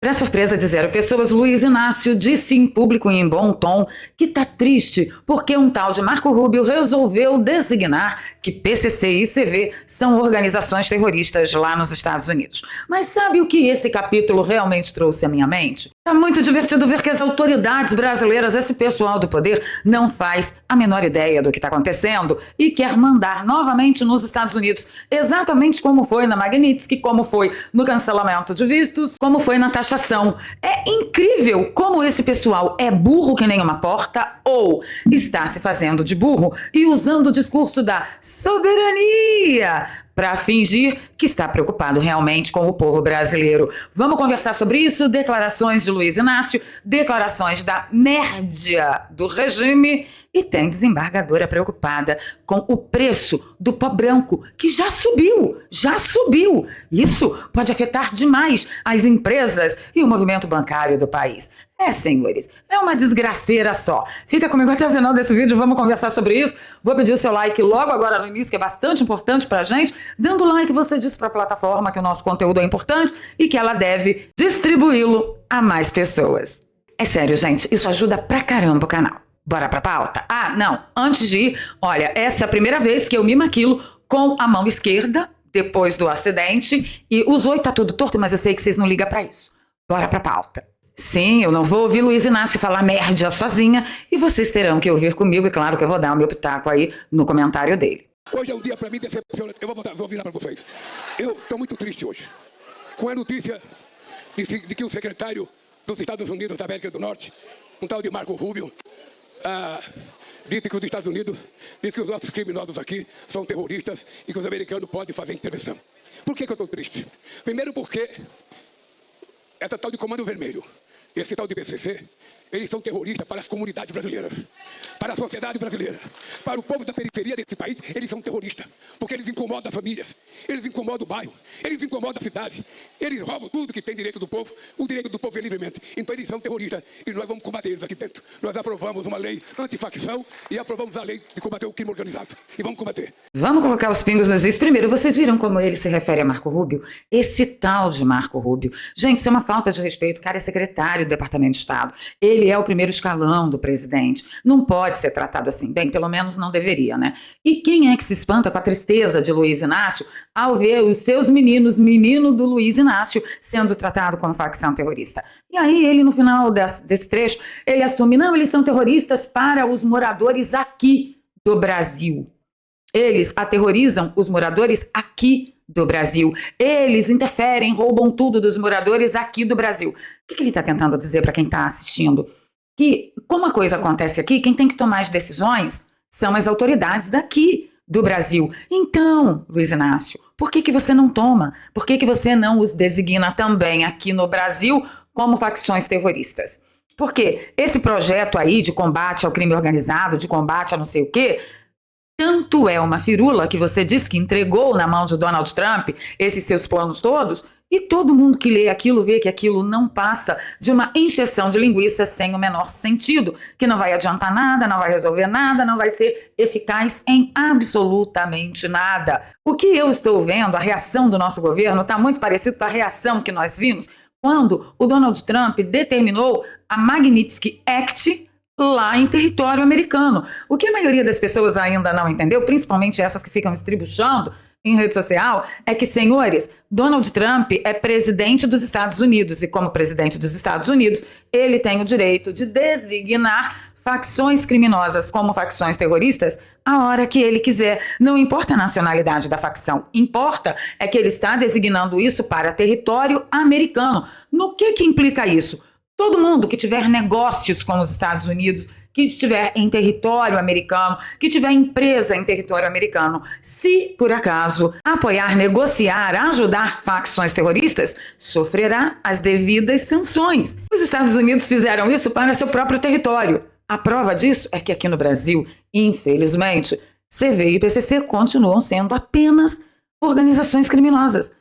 Para surpresa de zero pessoas, Luiz Inácio disse em público e em bom tom que está triste porque um tal de Marco Rubio resolveu designar que PCC e CV são organizações terroristas lá nos Estados Unidos. Mas sabe o que esse capítulo realmente trouxe à minha mente? Tá muito divertido ver que as autoridades brasileiras, esse pessoal do poder, não faz a menor ideia do que está acontecendo e quer mandar novamente nos Estados Unidos, exatamente como foi na Magnitsky, como foi no cancelamento de vistos, como foi na taxação. É incrível como esse pessoal é burro que nem uma porta ou está se fazendo de burro e usando o discurso da soberania para fingir que está preocupado realmente com o povo brasileiro. Vamos conversar sobre isso, declarações de Luiz Inácio, declarações da nérdia do regime e tem desembargadora preocupada com o preço do pó branco, que já subiu. Isso pode afetar demais as empresas e o movimento bancário do país. Senhores, é uma desgraceira só. Fica comigo até o final desse vídeo, vamos conversar sobre isso. Vou pedir o seu like logo agora no início, que é bastante importante pra gente. Dando like, você diz pra plataforma que o nosso conteúdo é importante e que ela deve distribuí-lo a mais pessoas. É sério, gente, isso ajuda pra caramba o canal. Bora pra pauta? Não, antes de ir, olha, essa é a primeira vez que eu me maquilo com a mão esquerda, depois do acidente, e os oi tá tudo torto, mas eu sei que vocês não ligam pra isso. Bora pra pauta. Sim, eu não vou ouvir Luiz Inácio falar merda sozinha e vocês terão que ouvir comigo, e claro que eu vou dar o meu pitaco aí no comentário dele. Hoje é um dia para mim decepcionante. Eu vou virar para vocês. Eu estou muito triste hoje com a notícia de que o secretário dos Estados Unidos da América do Norte, um tal de Marco Rubio, disse que os Estados Unidos, diz que os nossos criminosos aqui são terroristas e que os americanos podem fazer intervenção. Por que eu estou triste? Primeiro porque essa tal de Comando Vermelho, esse tal de PCC, eles são terroristas para as comunidades brasileiras, para a sociedade brasileira, para o povo da periferia desse país. Eles são terroristas, porque eles incomodam as famílias, eles incomodam o bairro, eles incomodam a cidade, eles roubam tudo que tem direito do povo, o direito do povo é livremente. Então eles são terroristas e nós vamos combater eles aqui dentro. Nós aprovamos uma lei antifacção e aprovamos a lei de combater o crime organizado. E vamos combater. Vamos colocar os pingos nos is. Primeiro, vocês viram como ele se refere a Marco Rubio? Esse tal de Marco Rubio. Gente, isso é uma falta de respeito. O cara é secretário do Departamento de Estado. Ele é o primeiro escalão do presidente. Não pode ser tratado assim. Bem, pelo menos não deveria, né? E quem é que se espanta com a tristeza de Luiz Inácio ao ver os seus meninos, menino do Luiz Inácio, sendo tratado como facção terrorista? E aí ele, no final desse trecho, ele assume, não, eles são terroristas para os moradores aqui do Brasil. Eles aterrorizam os moradores aqui do Brasil. Eles interferem, roubam tudo dos moradores aqui do Brasil. O que ele está tentando dizer para quem está assistindo? Que, como a coisa acontece aqui, quem tem que tomar as decisões são as autoridades daqui do Brasil. Então, Luiz Inácio, por que você não toma? Por que você não os designa também aqui no Brasil como facções terroristas? Porque esse projeto aí de combate ao crime organizado, de combate a não sei o quê, tanto é uma firula que você disse que entregou na mão de Donald Trump esses seus planos todos, e todo mundo que lê aquilo vê que aquilo não passa de uma encheção de linguiça sem o menor sentido, que não vai adiantar nada, não vai resolver nada, não vai ser eficaz em absolutamente nada. O que eu estou vendo, a reação do nosso governo, está muito parecido com a reação que nós vimos quando o Donald Trump determinou a Magnitsky Act lá em território americano. O que a maioria das pessoas ainda não entendeu, principalmente essas que ficam estribuchando em rede social, é que, senhores, Donald Trump é presidente dos Estados Unidos e, como presidente dos Estados Unidos, ele tem o direito de designar facções criminosas como facções terroristas a hora que ele quiser. Não importa a nacionalidade da facção, importa é que ele está designando isso para território americano. No que implica isso? Todo mundo que tiver negócios com os Estados Unidos, que estiver em território americano, que tiver empresa em território americano, se por acaso apoiar, negociar, ajudar facções terroristas, sofrerá as devidas sanções. Os Estados Unidos fizeram isso para seu próprio território. A prova disso é que aqui no Brasil, infelizmente, CV e PCC continuam sendo apenas organizações criminosas.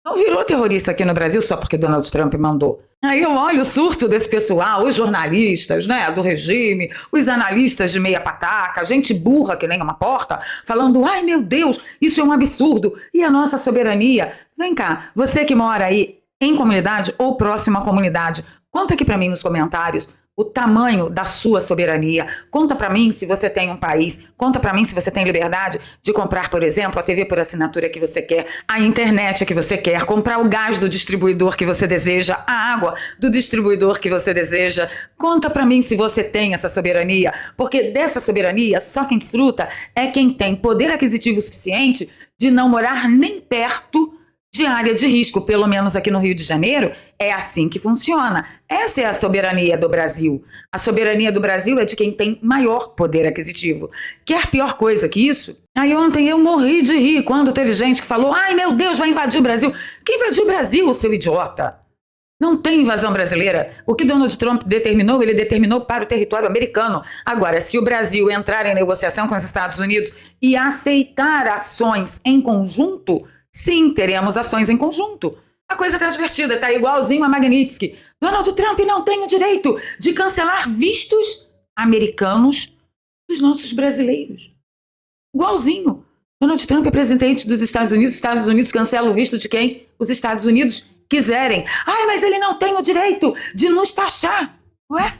Não virou terrorista aqui no Brasil só porque Donald Trump mandou. Aí eu olho o surto desse pessoal, os jornalistas, né, do regime, os analistas de meia pataca, gente burra que nem uma porta, falando, ai meu Deus, isso é um absurdo, e a nossa soberania? Vem cá, você que mora aí em comunidade ou próximo à comunidade. Conta aqui para mim nos comentários o tamanho da sua soberania. Conta para mim se você tem um país. Conta para mim se você tem liberdade de comprar, por exemplo, a TV por assinatura que você quer, a internet que você quer, comprar o gás do distribuidor que você deseja, a água do distribuidor que você deseja. Conta para mim se você tem essa soberania, porque dessa soberania só quem desfruta é quem tem poder aquisitivo suficiente de não morar nem perto de área de risco, pelo menos aqui no Rio de Janeiro, é assim que funciona. Essa é a soberania do Brasil. A soberania do Brasil é de quem tem maior poder aquisitivo. Quer pior coisa que isso? Aí ontem eu morri de rir quando teve gente que falou: ai meu Deus, vai invadir o Brasil. Quem invadiu o Brasil, seu idiota? Não tem invasão brasileira. O que Donald Trump determinou, ele determinou para o território americano. Agora, se o Brasil entrar em negociação com os Estados Unidos e aceitar ações em conjunto, sim, teremos ações em conjunto. A coisa está divertida, está igualzinho a Magnitsky. Donald Trump não tem o direito de cancelar vistos americanos dos nossos brasileiros. Igualzinho. Donald Trump é presidente dos Estados Unidos cancelam o visto de quem os Estados Unidos quiserem. Ai, mas ele não tem o direito de nos taxar. Ué?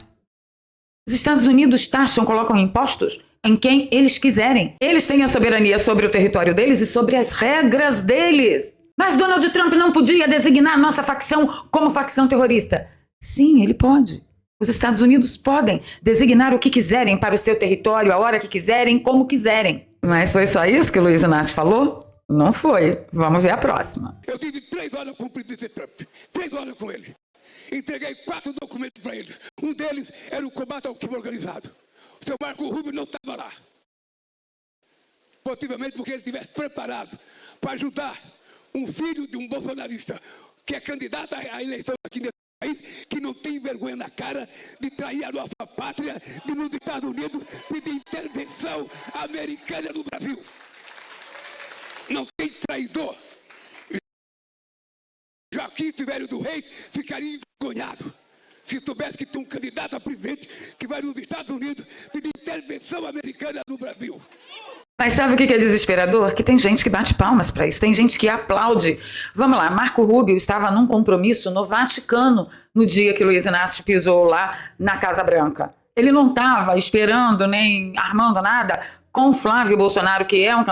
Os Estados Unidos taxam, colocam impostos em quem eles quiserem. Eles têm a soberania sobre o território deles e sobre as regras deles. Mas Donald Trump não podia designar nossa facção como facção terrorista. Sim, ele pode. Os Estados Unidos podem designar o que quiserem para o seu território, a hora que quiserem, como quiserem. Mas foi só isso que o Luiz Inácio falou? Não foi. Vamos ver a próxima. Eu tive 3 horas com o presidente Trump. 3 horas com ele. Entreguei 4 documentos para eles. Um deles era o combate ao crime organizado. O seu Marco Rubio não estava lá. Possivelmente porque ele estivesse preparado para ajudar um filho de um bolsonarista que é candidato à eleição aqui nesse país, que não tem vergonha na cara de trair a nossa pátria, de nos Estados Unidos pedir intervenção americana no Brasil. Não tem traidor. Joaquim Silvério do Reis ficaria envergonhado se soubesse que tem um candidato a presidente que vai nos Estados Unidos pedir intervenção americana no Brasil. Mas sabe o que é desesperador? Que tem gente que bate palmas para isso, tem gente que aplaude. Vamos lá, Marco Rubio estava num compromisso no Vaticano no dia que Luiz Inácio pisou lá na Casa Branca. Ele não estava esperando nem armando nada com Flávio Bolsonaro, que é um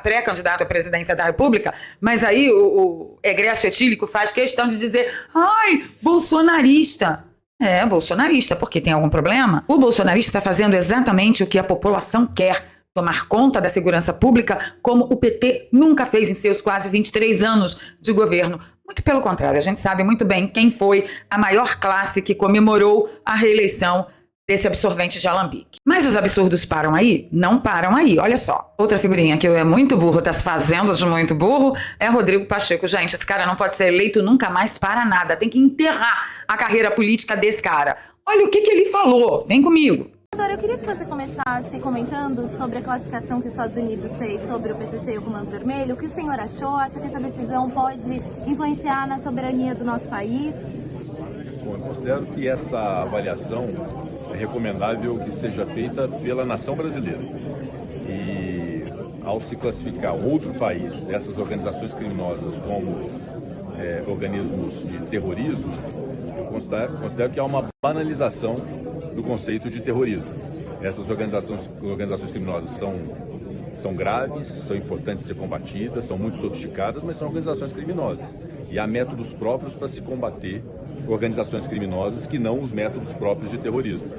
pré-candidato à presidência da República, mas aí o egresso etílico faz questão de dizer: ai, bolsonarista. É, bolsonarista, porque tem algum problema? O bolsonarista está fazendo exatamente o que a população quer: tomar conta da segurança pública, como o PT nunca fez em seus quase 23 anos de governo. Muito pelo contrário, a gente sabe muito bem quem foi a maior classe que comemorou a reeleição desse absorvente de alambique. Mas os absurdos param aí? Não param aí, olha só. Outra figurinha que é muito burro, tá se fazendo de muito burro, é Rodrigo Pacheco. Gente, esse cara não pode ser eleito nunca mais para nada. Tem que enterrar a carreira política desse cara. Olha o que ele falou. Vem comigo. Doutora, eu queria que você começasse comentando sobre a classificação que os Estados Unidos fez sobre o PCC e o Comando Vermelho. O que o senhor achou? Acha que essa decisão pode influenciar na soberania do nosso país? Bom, eu considero que essa avaliação é recomendável que seja feita pela nação brasileira. E ao se classificar um outro país, essas organizações criminosas, como organismos de terrorismo, eu considero que há uma banalização do conceito de terrorismo. Essas organizações criminosas são graves, são importantes de ser combatidas, são muito sofisticadas, mas são organizações criminosas. E há métodos próprios para se combater organizações criminosas que não os métodos próprios de terrorismo.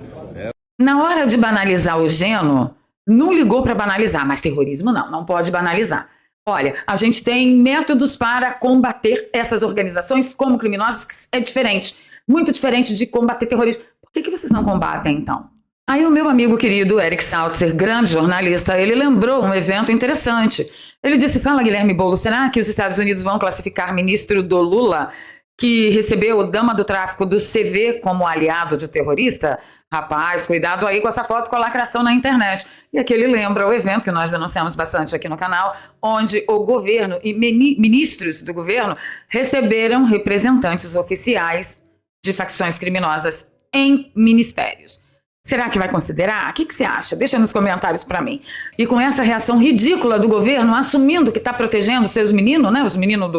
Na hora de banalizar o Geno, não ligou para banalizar, mas terrorismo não pode banalizar. Olha, a gente tem métodos para combater essas organizações como criminosas, que é diferente, muito diferente de combater terrorismo. Por que vocês não combatem, então? Aí o meu amigo querido Eric Saltzer, grande jornalista, ele lembrou um evento interessante. Ele disse: fala, Guilherme Boulos, será que os Estados Unidos vão classificar ministro do Lula, que recebeu dama do tráfico do CV como aliado de terrorista? Rapaz, cuidado aí com essa foto com a lacração na internet. E aqui ele lembra o evento que nós denunciamos bastante aqui no canal, onde o governo e ministros do governo receberam representantes oficiais de facções criminosas em ministérios. Será que vai considerar? O que você acha? Deixa nos comentários para mim. E com essa reação ridícula do governo, assumindo que está protegendo seus meninos, né? Os meninos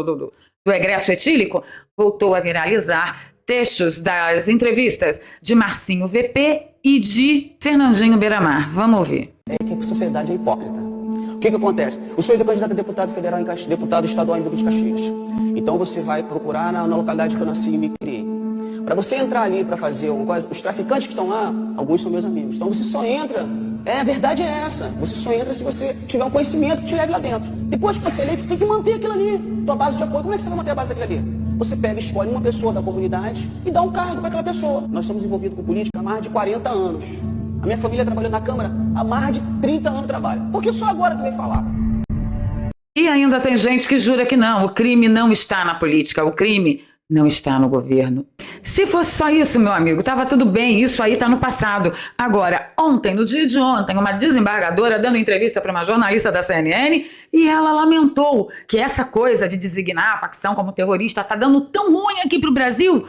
do egresso etílico, voltou a viralizar trechos das entrevistas de Marcinho VP e de Fernandinho Beiramar. Vamos ouvir. Que a sociedade é hipócrita. O que acontece? O senhor é candidato a deputado federal, deputado estadual em Duque de Caxias. Então você vai procurar na localidade que eu nasci e me criei. Para você entrar ali para fazer alguma coisa, os traficantes que estão lá, alguns são meus amigos. Então você só entra, a verdade é essa. Você só entra se você tiver um conhecimento que te leve lá dentro. Depois que você é eleito, você tem que manter aquilo ali. Tua base de apoio, como é que você vai manter a base daquilo ali? Você pega, escolhe uma pessoa da comunidade e dá um cargo para aquela pessoa. Nós estamos envolvidos com política há mais de 40 anos. A minha família trabalhou na Câmara há mais de 30 anos de trabalho. Por que só agora que vem falar? E ainda tem gente que jura que não, o crime não está na política, o crime não está no governo. Se fosse só isso, meu amigo, estava tudo bem, isso aí está no passado. Agora, ontem, no dia de ontem, uma desembargadora dando entrevista para uma jornalista da CNN e ela lamentou que essa coisa de designar a facção como terrorista está dando tão ruim aqui para o Brasil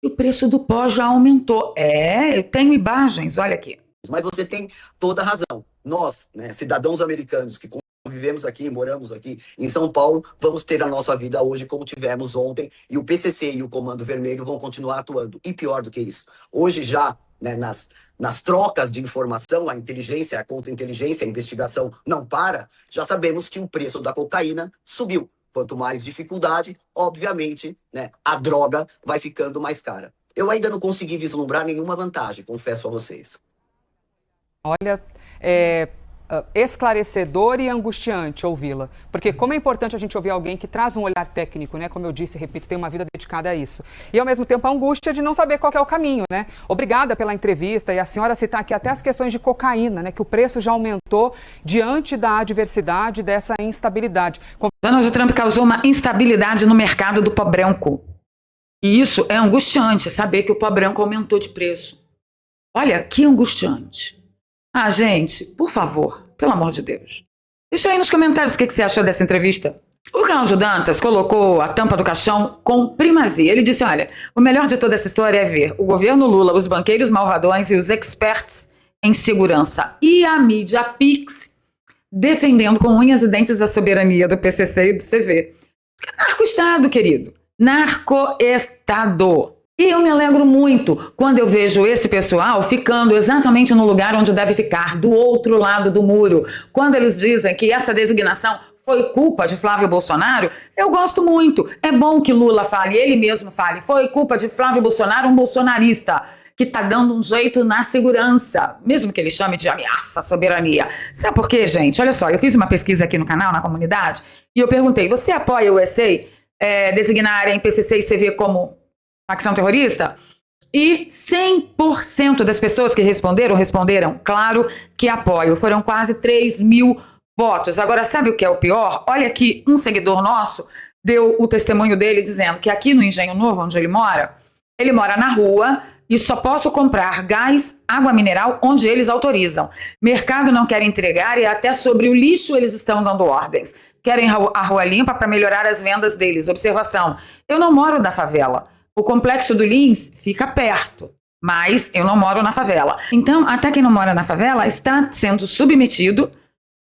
e o preço do pó já aumentou. Eu tenho imagens, olha aqui. Mas você tem toda a razão. Nós, né, cidadãos americanos que vivemos aqui, moramos aqui em São Paulo, vamos ter a nossa vida hoje como tivemos ontem, e o PCC e o Comando Vermelho vão continuar atuando. E pior do que isso, hoje já, né, nas trocas de informação, a inteligência, a contra-inteligência, a investigação não para, já sabemos que o preço da cocaína subiu. Quanto mais dificuldade, obviamente, né, a droga vai ficando mais cara. Eu ainda não consegui vislumbrar nenhuma vantagem, confesso a vocês. Olha, esclarecedor e angustiante ouvi-la, porque como é importante a gente ouvir alguém que traz um olhar técnico, né? Como eu disse, repito, tem uma vida dedicada a isso. E ao mesmo tempo a angústia de não saber qual que é o caminho, né? Obrigada pela entrevista e a senhora citar aqui até as questões de cocaína, né? Que o preço já aumentou diante da adversidade dessa instabilidade. Donald Trump causou uma instabilidade no mercado do pó branco. E isso é angustiante, saber que o pó branco aumentou de preço. Olha, que angustiante. Ah, gente, por favor, pelo amor de Deus. Deixa aí nos comentários o que você achou dessa entrevista. O Cláudio Dantas colocou a tampa do caixão com primazia. Ele disse, olha, o melhor de toda essa história é ver o governo Lula, os banqueiros malvadões e os experts em segurança e a mídia Pix defendendo com unhas e dentes a soberania do PCC e do CV. Narco-estado, querido. Narco-estado. E eu me alegro muito quando eu vejo esse pessoal ficando exatamente no lugar onde deve ficar, do outro lado do muro. Quando eles dizem que essa designação foi culpa de Flávio Bolsonaro, eu gosto muito. É bom que Lula fale, ele mesmo fale, foi culpa de Flávio Bolsonaro, um bolsonarista que está dando um jeito na segurança, mesmo que ele chame de ameaça à soberania. Sabe por quê, gente? Olha só, eu fiz uma pesquisa aqui no canal, na comunidade, e eu perguntei, você apoia o USA designarem PCC e CV como facção terrorista? E 100% das pessoas que responderam, claro que apoio. Foram quase 3 mil votos. Agora, sabe o que é o pior? Olha aqui, um seguidor nosso deu o testemunho dele dizendo que aqui no Engenho Novo, onde ele mora na rua e só posso comprar gás, água mineral, onde eles autorizam. Mercado não quer entregar e até sobre o lixo eles estão dando ordens. Querem a rua limpa para melhorar as vendas deles. Observação, eu não moro na favela. O complexo do Lins fica perto, mas eu não moro na favela. Então, até quem não mora na favela está sendo submetido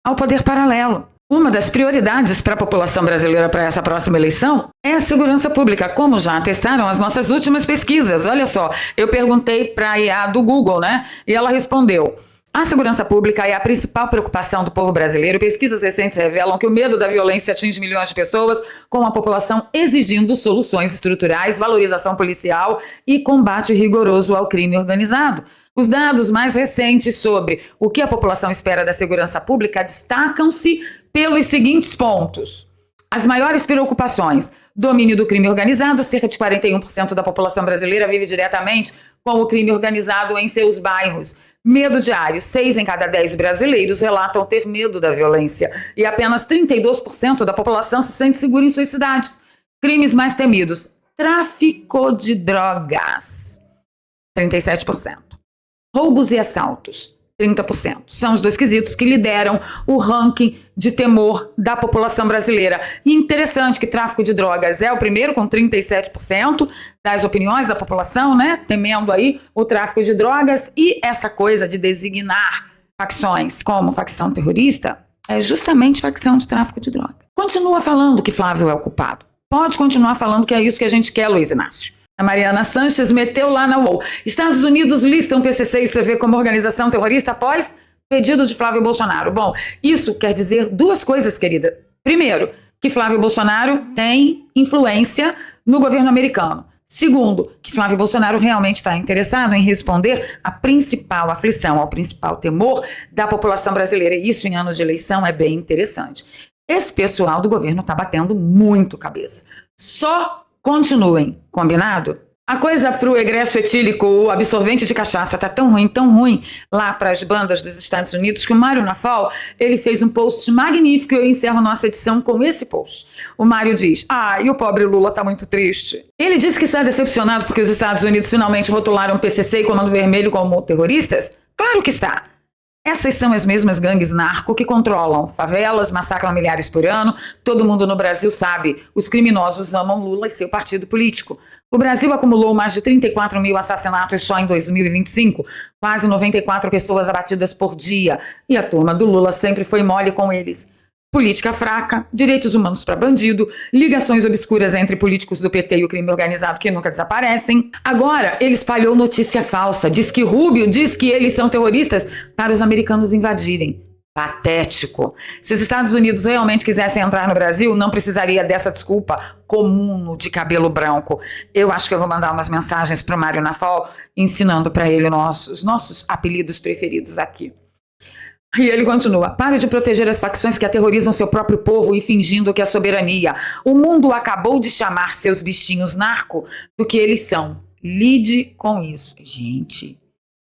ao poder paralelo. Uma das prioridades para a população brasileira para essa próxima eleição é a segurança pública, como já atestaram as nossas últimas pesquisas. Olha só, eu perguntei para a IA do Google, né? E ela respondeu: a segurança pública é a principal preocupação do povo brasileiro. Pesquisas recentes revelam que o medo da violência atinge milhões de pessoas, com a população exigindo soluções estruturais, valorização policial e combate rigoroso ao crime organizado. Os dados mais recentes sobre o que a população espera da segurança pública destacam-se pelos seguintes pontos. As maiores preocupações: domínio do crime organizado, cerca de 41% da população brasileira vive diretamente com o crime organizado em seus bairros. Medo diário: 6 em cada 10 brasileiros relatam ter medo da violência e apenas 32% da população se sente segura em suas cidades. Crimes mais temidos: tráfico de drogas, 37%. Roubos e assaltos, 30%. São os 2 quesitos que lideram o ranking de temor da população brasileira. E interessante que tráfico de drogas é o primeiro, com 37% das opiniões da população, né? Temendo aí o tráfico de drogas. E essa coisa de designar facções como facção terrorista é justamente facção de tráfico de droga. Continua falando que Flávio é o culpado. Pode continuar falando que é isso que a gente quer, Luiz Inácio. A Mariana Sanches meteu lá na UOL. Estados Unidos listam PCC e CV como organização terrorista após pedido de Flávio Bolsonaro. Bom, isso quer dizer duas coisas, querida. Primeiro, que Flávio Bolsonaro tem influência no governo americano. Segundo, que Flávio Bolsonaro realmente está interessado em responder à principal aflição, ao principal temor da população brasileira. E isso, em anos de eleição, é bem interessante. Esse pessoal do governo está batendo muito cabeça. Só continuem, combinado? A coisa pro egresso etílico, o absorvente de cachaça, tá tão ruim lá para as bandas dos Estados Unidos que o Mário Nafal, ele fez um post magnífico e eu encerro nossa edição com esse post. O Mário diz, e o pobre Lula tá muito triste. Ele disse que está decepcionado porque os Estados Unidos finalmente rotularam PCC e Comando Vermelho como terroristas? Claro que está. Essas são as mesmas gangues narco que controlam favelas, massacram milhares por ano. Todo mundo no Brasil sabe, os criminosos amam Lula e seu partido político. O Brasil acumulou mais de 34 mil assassinatos só em 2025, quase 94 pessoas abatidas por dia. E a turma do Lula sempre foi mole com eles. Política fraca, direitos humanos para bandido, ligações obscuras entre políticos do PT e o crime organizado que nunca desaparecem. Agora, ele espalhou notícia falsa, diz que Rubio diz que eles são terroristas para os americanos invadirem. Patético. Se os Estados Unidos realmente quisessem entrar no Brasil, não precisaria dessa desculpa comum de cabelo branco. Eu acho que eu vou mandar umas mensagens para o Mário Nafal, ensinando para ele os nossos apelidos preferidos aqui. E ele continua, pare de proteger as facções que aterrorizam seu próprio povo e fingindo que é soberania. O mundo acabou de chamar seus bichinhos narco do que eles são. Lide com isso.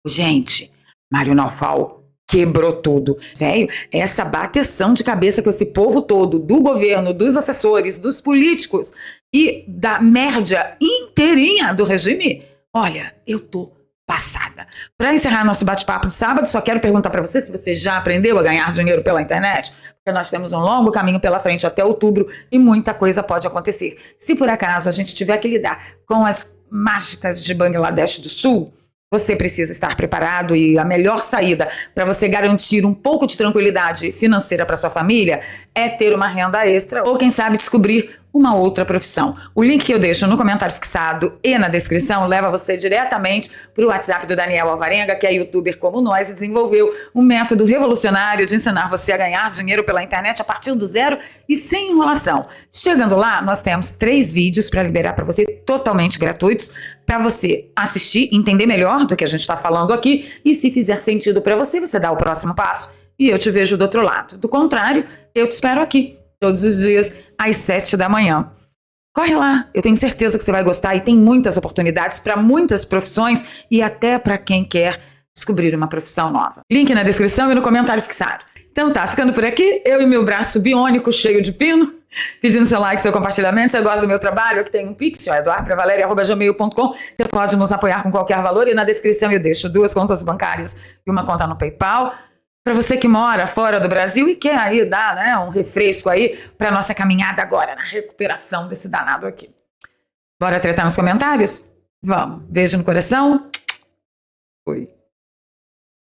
Gente, Mário Nafal quebrou tudo. Velho, essa bateção de cabeça com esse povo todo, do governo, dos assessores, dos políticos e da média inteirinha do regime, olha, eu tô passada. Para encerrar nosso bate-papo de sábado, só quero perguntar para você se você já aprendeu a ganhar dinheiro pela internet, porque nós temos um longo caminho pela frente até outubro e muita coisa pode acontecer. Se por acaso a gente tiver que lidar com as mágicas de Bangladesh do Sul, você precisa estar preparado e a melhor saída para você garantir um pouco de tranquilidade financeira para sua família é ter uma renda extra ou, quem sabe, descobrir uma outra profissão. O link que eu deixo no comentário fixado e na descrição leva você diretamente para o WhatsApp do Daniel Alvarenga, que é youtuber como nós e desenvolveu um método revolucionário de ensinar você a ganhar dinheiro pela internet a partir do zero e sem enrolação. Chegando lá, nós temos 3 vídeos para liberar para você totalmente gratuitos, para você assistir, entender melhor do que a gente está falando aqui e, se fizer sentido para você, você dá o próximo passo e eu te vejo do outro lado. Do contrário, eu te espero aqui todos os dias às 7 da manhã. Corre lá, eu tenho certeza que você vai gostar e tem muitas oportunidades para muitas profissões e até para quem quer descobrir uma profissão nova. Link na descrição e no comentário fixado. Então tá, ficando por aqui, eu e meu braço biônico cheio de pino, pedindo seu like, seu compartilhamento. Se você gosta do meu trabalho, aqui tem um pix, eduardpravaleria@gmail.com. Você pode nos apoiar com qualquer valor e na descrição eu deixo 2 contas bancárias e uma conta no PayPal. Para você que mora fora do Brasil e quer aí dar um refresco aí para nossa caminhada agora, na recuperação desse danado aqui. Bora tretar nos comentários? Vamos. Beijo no coração. Fui.